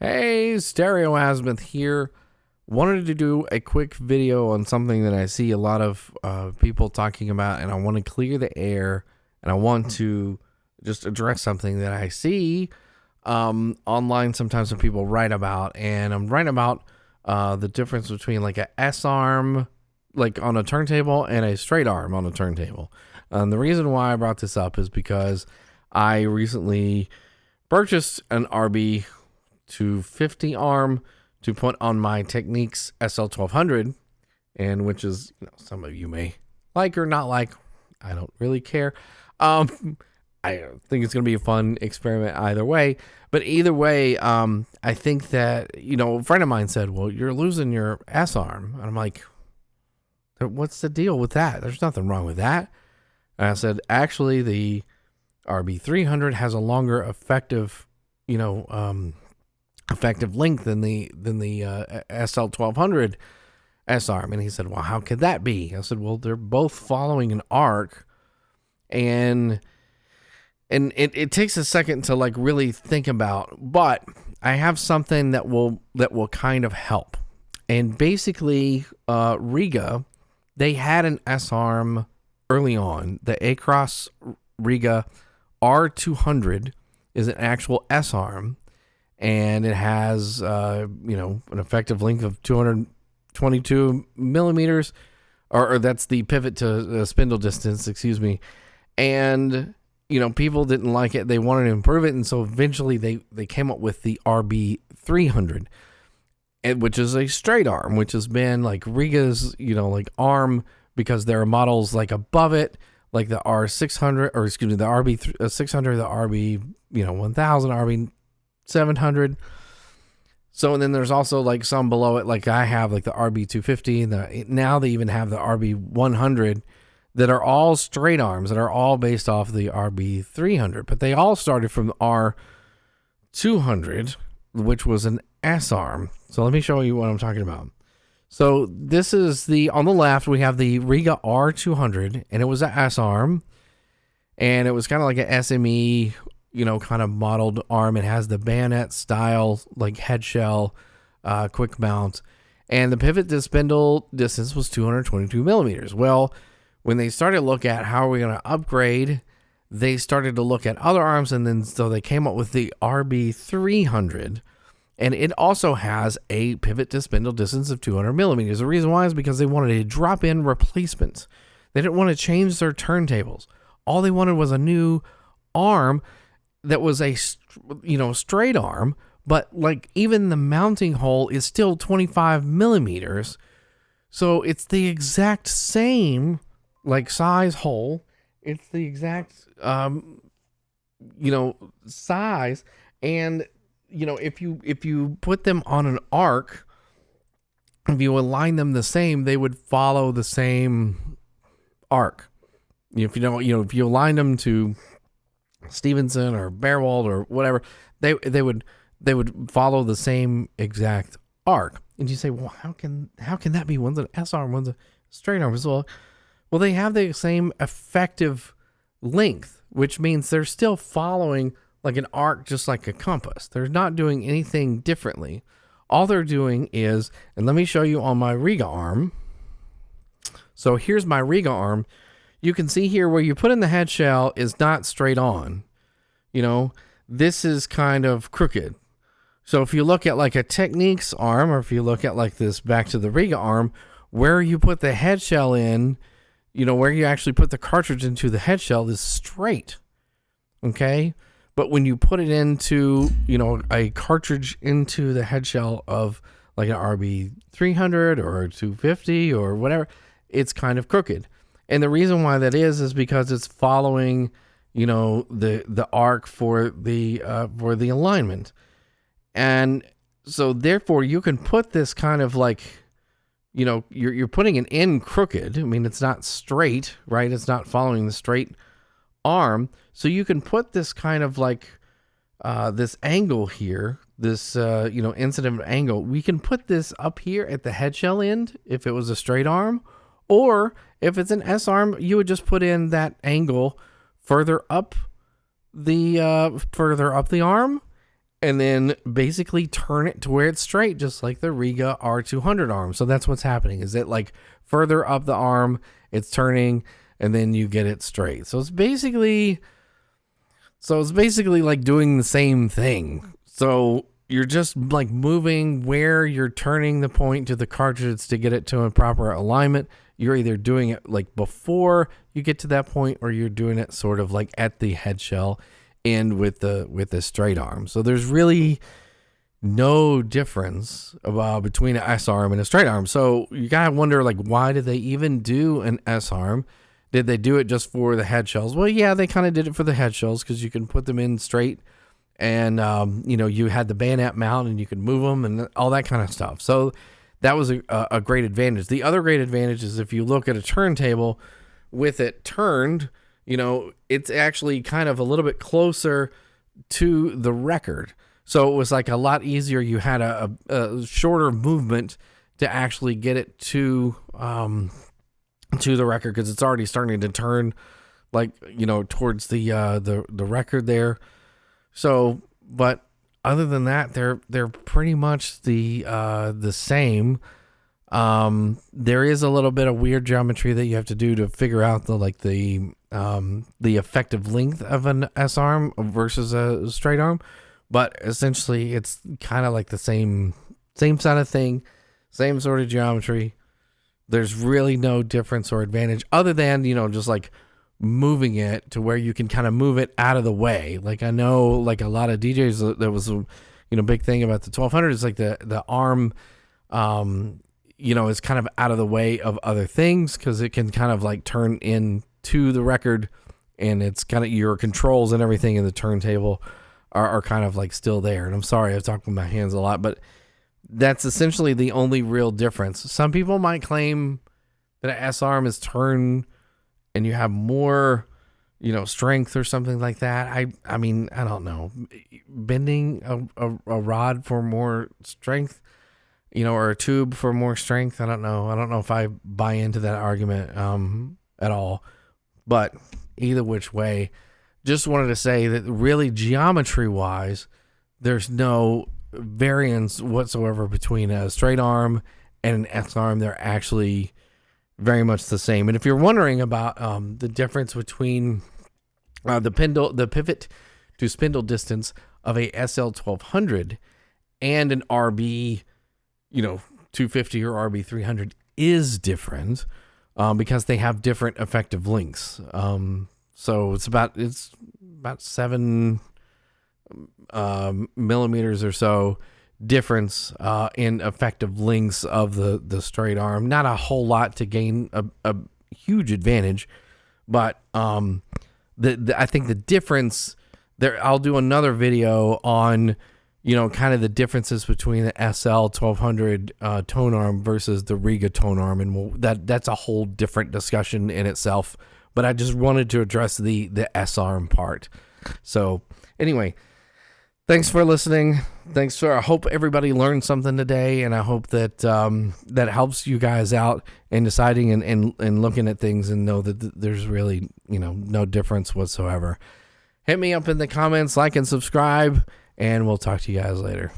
Hey, Stereo Azimuth here. Wanted to do a quick video on something that I see a lot of people talking about, and I want to clear the air, and I want to just address something that I see online sometimes when people write about, and I'm writing about the difference between like a S-arm like on a turntable and a straight arm on a turntable. The reason why I brought this up is because I recently purchased an RB 250 arm to put on my Technics SL1200, and which is, some of you may like or not like. I don't really care. I think it's going to be a fun experiment either way. But either way, I think that, a friend of mine said, well, you're losing your S arm. And I'm like, what's the deal with that? There's nothing wrong with that. And I said, actually, the RB300 has a longer effective length than the SL1200 S arm. And he said, well, how could that be? I said, well, they're both following an arc, and it takes a second to like really think about, but I have something that will kind of help. And basically, Riga, they had an S arm early on. The Across Riga R200 is an actual S arm, and it has an effective length of 222 millimeters, or that's the pivot to spindle distance, excuse me. And people didn't like it; they wanted to improve it, and so eventually they came up with the RB300, which is a straight arm, which has been like Riga's arm, because there are models like above it, like the R600, or excuse me, the RB600, the RB 1000, RB 700. So, and then there's also like some below it, like I have like the RB250, and now they even have the RB100 that are all straight arms, that are all based off the RB300, but they all started from the R200, which was an S arm. So let me show you what I'm talking about. So this is on the left, we have the Riga R200, and it was an S arm, and it was kind of like an SME, kind of modeled arm. It has the bayonet style, like head shell, quick mount, and the pivot to spindle distance was 222 millimeters. Well, when they started to look at how are we going to upgrade, they started to look at other arms, and then so they came up with the RB300, and it also has a pivot to spindle distance of 200 millimeters. The reason why is because they wanted a drop-in replacement. They didn't want to change their turntables. All they wanted was a new arm that was a straight arm, but like even the mounting hole is still 25 millimeters. So it's the exact same like size hole. It's the exact size, and if you put them on an arc, if you align them the same, they would follow the same arc. If you align them to Stevenson or Bearwald or whatever, they would follow the same exact arc. And you say, well, how can that be? One's an S arm, one's a straight arm. Well, they have the same effective length, which means they're still following like an arc, just like a compass. They're not doing anything differently. All they're doing is, and let me show you on my Riga arm. So here's my Riga arm. You can see here where you put in the head shell is not straight on. This is kind of crooked. So if you look at like a Technics arm, or if you look at like this back to the Riga arm, where you put the head shell in, where you actually put the cartridge into the head shell is straight. Okay? But when you put it into, a cartridge into the head shell of like an RB300 or a 250 or whatever, it's kind of crooked. And the reason why that is because it's following, the arc for the alignment. And so therefore you can put this kind of like, you're putting it in crooked. I mean, it's not straight, right? It's not following the straight arm. So you can put this kind of like this angle here, this incident angle. We can put this up here at the head shell end if it was a straight arm, or if it's an S arm, you would just put in that angle further up the arm, and then basically turn it to where it's straight, just like the Riga R200 arm. So that's what's happening, is it like further up the arm, it's turning, and then you get it straight. So it's basically like doing the same thing. So you're just like moving where you're turning the point to the cartridge to get it to a proper alignment. You're either doing it like before you get to that point, or you're doing it sort of like at the head shell end with the straight arm. So there's really no difference between an S arm and a straight arm. So you gotta wonder, like, why did they even do an S arm? Did they do it just for the head shells? Well, yeah, they kind of did it for the head shells because you can put them in straight, and you had the bayonet mount and you could move them and all that kind of stuff. So that was a great advantage. The other great advantage is if you look at a turntable with it turned, it's actually kind of a little bit closer to the record. So it was like a lot easier. You had a shorter movement to actually get it to the record, because it's already starting to turn, like, towards the record there. So, but other than that, they're pretty much the same. There is a little bit of weird geometry that you have to do to figure out the effective length of an S arm versus a straight arm, but essentially it's kind of like the same side of thing, same sort of geometry. There's really no difference or advantage other than, just like moving it to where you can kind of move it out of the way. Like, I know, like, a lot of DJs, there was a big thing about the 1200 is like the arm is kind of out of the way of other things, because it can kind of like turn into the record, and it's kind of your controls and everything in the turntable are kind of like still there. And I'm sorry, I've talked with my hands a lot, but that's essentially the only real difference. Some people might claim that an S arm is turned and you have more, strength or something like that. I mean, I don't know. Bending a rod for more strength, or a tube for more strength. I don't know. I don't know if I buy into that argument at all. But either which way, just wanted to say that really geometry-wise, there's no variance whatsoever between a straight arm and an S arm. They're actually very much the same. And if you're wondering about the difference between the pivot to spindle distance of a SL1200 and an RB 250 or RB 300 is different because they have different effective lengths. So it's about 7 millimeters or so difference in effective lengths of the straight arm. Not a whole lot to gain a huge advantage, but I think the difference there, I'll do another video on kind of the differences between the SL 1200 Tonearm versus the Riga Tonearm, and that's a whole different discussion in itself. But I just wanted to address the S arm part. So anyway, thanks for listening. I hope everybody learned something today, and I hope that that helps you guys out in deciding and looking at things and know that there's really no difference whatsoever. Hit me up in the comments, like and subscribe, and we'll talk to you guys later.